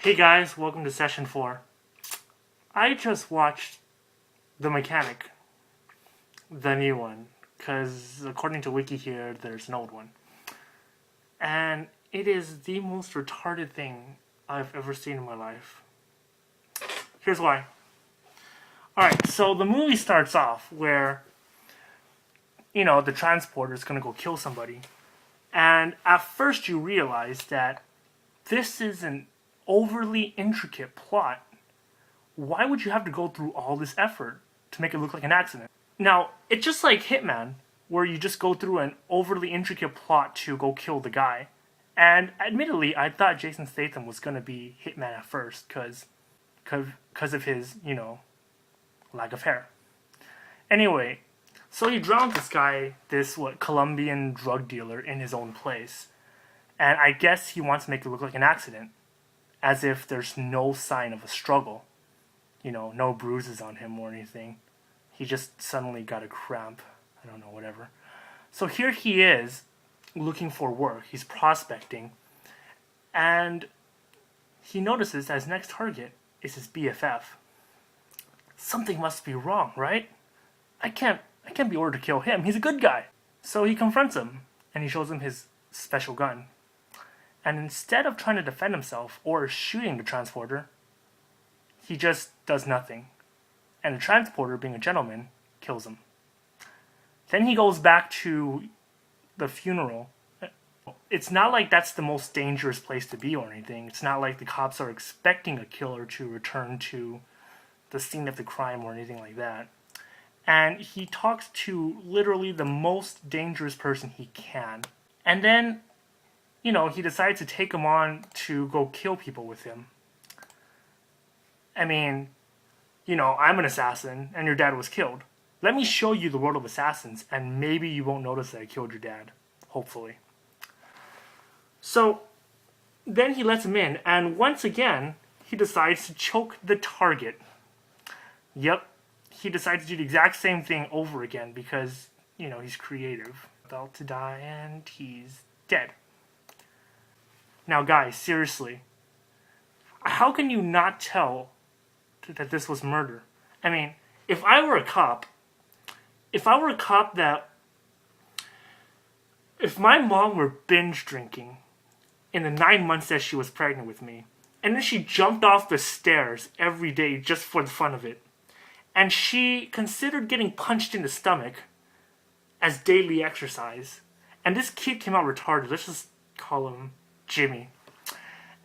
Hey guys, welcome to session 4. I just watched The Mechanic, the new one, because according to Wiki here, there's an old one. And it is the most retarded thing I've ever seen in my life. Here's why. Alright, so the movie starts off where, the transporter is going to go kill somebody. And at first you realize that this is an overly intricate plot. Why would you have to go through all this effort to make it look like an accident? Now, it's just like Hitman, where you just go through an overly intricate plot to go kill the guy. And admittedly, I thought Jason Statham was going to be Hitman at first, because of his, lack of hair. Anyway, so he drowns this guy, Colombian drug dealer, in his own place. And I guess he wants to make it look like an accident, as if there's no sign of a struggle. No bruises on him or anything. He just suddenly got a cramp. I don't know, whatever. So here he is, looking for work. He's prospecting. And he notices that his next target is his BFF. Something must be wrong, right? I can't be ordered to kill him. He's a good guy. So he confronts him, and he shows him his special gun. And instead of trying to defend himself or shooting the transporter, he just does nothing. And the transporter, being a gentleman, kills him. Then he goes back to the funeral. It's not like that's the most dangerous place to be or anything. It's not like the cops are expecting a killer to return to the scene of the crime or anything like that. And he talks to literally the most dangerous person he can. And then, he decides to take him on to go kill people with him. I mean, I'm an assassin, and your dad was killed. Let me show you the world of assassins, and maybe you won't notice that I killed your dad. Hopefully. So, then he lets him in, and once again, he decides to choke the target. Yep, he decides to do the exact same thing over again, because, he's creative. About to die, and he's dead. Now, guys, seriously, how can you not tell that this was murder? I mean, if I were a cop that, if my mom were binge drinking in the 9 months that she was pregnant with me, and then she jumped off the stairs every day just for the fun of it, and she considered getting punched in the stomach as daily exercise, and this kid came out retarded, let's just call him Jimmy.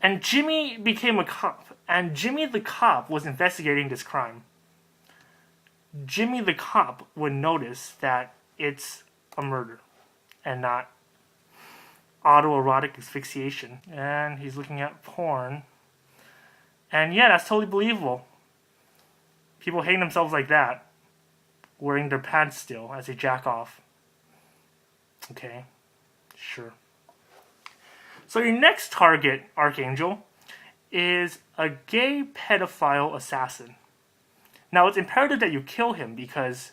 And Jimmy became a cop, and Jimmy the cop was investigating this crime. Jimmy the cop would notice that it's a murder and not autoerotic asphyxiation. And he's looking at porn. And yeah, that's totally believable. People hang themselves like that, wearing their pants still as they jack off. Okay, sure. So your next target, Archangel, is a gay pedophile assassin. Now, it's imperative that you kill him because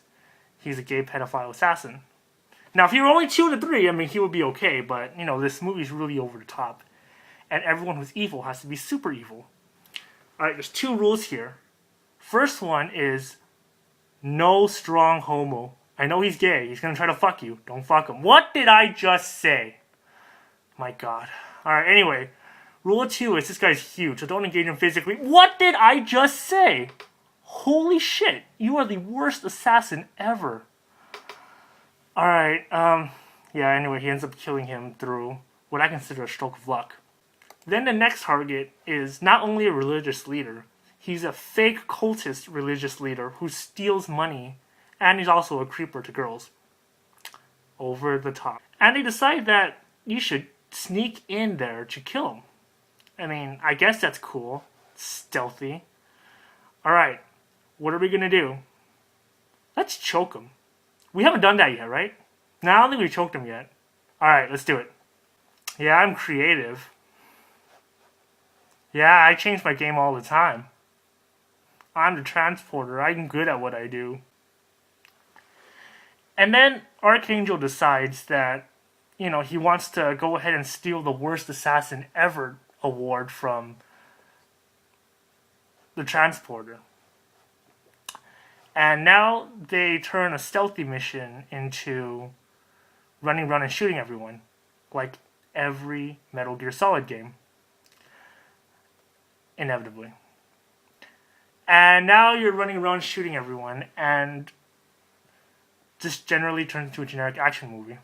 he's a gay pedophile assassin. Now, if he were only 2 to 3, he would be okay, but, this movie's really over the top. And everyone who's evil has to be super evil. Alright, there's 2 rules here. First one is, no strong homo. I know he's gay. He's gonna try to fuck you. Don't fuck him. What did I just say? My God. Alright, anyway. Rule 2 is this guy's huge, so don't engage him physically. What did I just say? Holy shit. You are the worst assassin ever. Alright, anyway, he ends up killing him through what I consider a stroke of luck. Then the next target is not only a religious leader, he's a fake cultist religious leader who steals money, and he's also a creeper to girls. Over the top. And they decide that you should sneak in there to kill him. I guess that's cool. Stealthy. Alright, what are we gonna do? Let's choke him. We haven't done that yet, right? No, I don't think we've choked him yet. Alright, let's do it. Yeah, I'm creative. Yeah, I change my game all the time. I'm the transporter. I'm good at what I do. And then Archangel decides that, he wants to go ahead and steal the worst assassin ever award from the transporter. And now they turn a stealthy mission into running around and shooting everyone, like every Metal Gear Solid game. Inevitably. And now you're running around shooting everyone, and just generally turns into a generic action movie.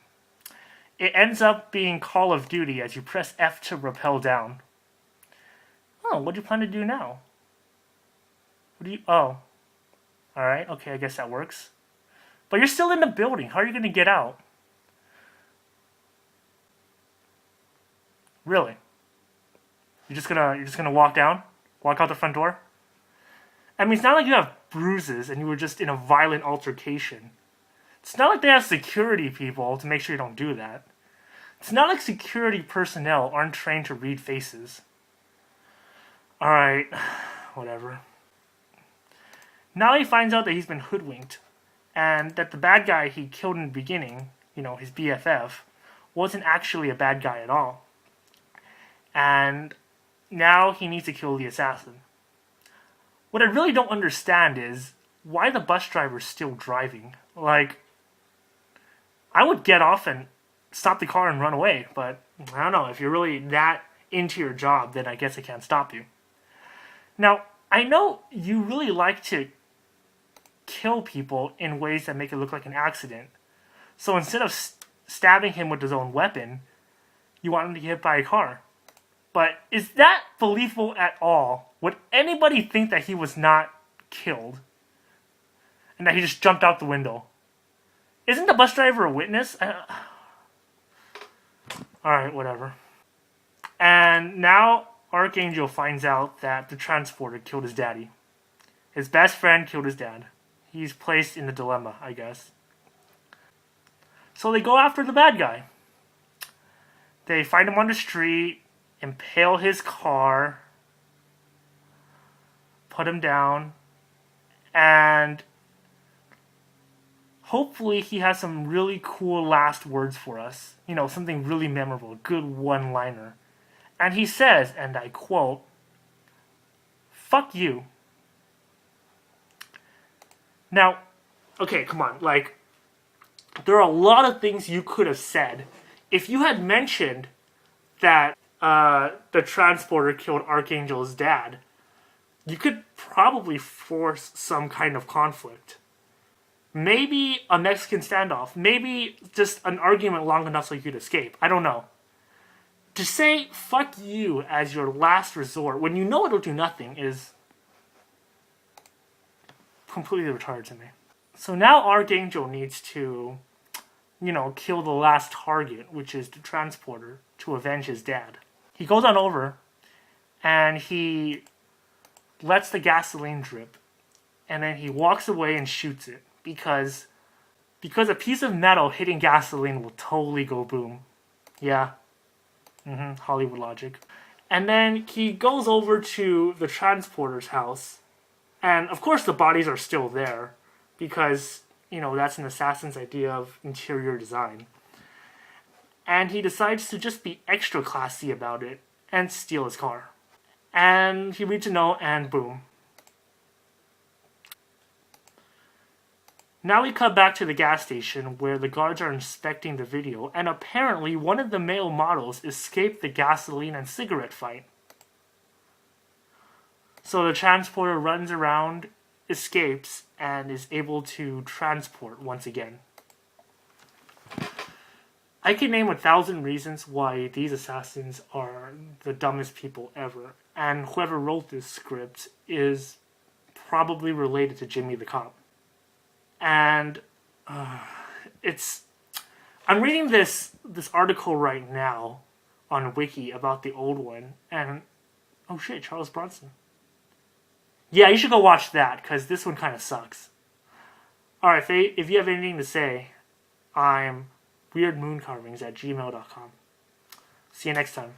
It ends up being Call of Duty as you press F to rappel down. Oh, what do you plan to do now? Oh. Alright, okay, I guess that works. But you're still in the building. How are you going to get out? Really? You're just gonna walk down? Walk out the front door? I mean, it's not like you have bruises and you were just in a violent altercation. It's not like they have security people to make sure you don't do that. It's not like security personnel aren't trained to read faces. Alright, whatever. Now he finds out that he's been hoodwinked, and that the bad guy he killed in the beginning, his BFF, wasn't actually a bad guy at all. And now he needs to kill the assassin. What I really don't understand is why the bus driver's still driving. Like, I would get off and stop the car and run away, but I don't know. If you're really that into your job, then I guess I can't stop you. Now, I know you really like to kill people in ways that make it look like an accident. So instead of stabbing him with his own weapon, you want him to get hit by a car. But is that believable at all? Would anybody think that he was not killed? And that he just jumped out the window? Isn't the bus driver a witness? Alright, whatever. And now Archangel finds out that the transporter killed his daddy. His best friend killed his dad. He's placed in a dilemma, I guess. So they go after the bad guy. They find him on the street, impale his car, put him down, and hopefully he has some really cool last words for us. Something really memorable, a good one-liner. And he says, and I quote, "Fuck you." Now, okay, come on, there are a lot of things you could have said. If you had mentioned that the transporter killed Archangel's dad, you could probably force some kind of conflict. Maybe a Mexican standoff. Maybe just an argument long enough so you could escape. I don't know. To say "fuck you" as your last resort when you know it'll do nothing is completely retarded to me. So now Archangel needs to, kill the last target, which is the transporter, to avenge his dad. He goes on over and he lets the gasoline drip, and then he walks away and shoots it because a piece of metal hitting gasoline will totally go boom. Yeah. Hollywood logic. And then he goes over to the transporter's house, and of course the bodies are still there because, that's an assassin's idea of interior design. And he decides to just be extra classy about it and steal his car. And he reads a note and boom. Now we cut back to the gas station where the guards are inspecting the video, and apparently one of the male models escaped the gasoline and cigarette fight. So the transporter runs around, escapes, and is able to transport once again. I can name 1,000 reasons why these assassins are the dumbest people ever, and whoever wrote this script is probably related to Jimmy the Cop. And I'm reading this article right now on Wiki about the old one, and oh shit, Charles Bronson. Yeah, you should go watch that, because this one kind of sucks. Alright, if you have anything to say, I'm WeirdMoonCarvings@gmail.com. See you next time.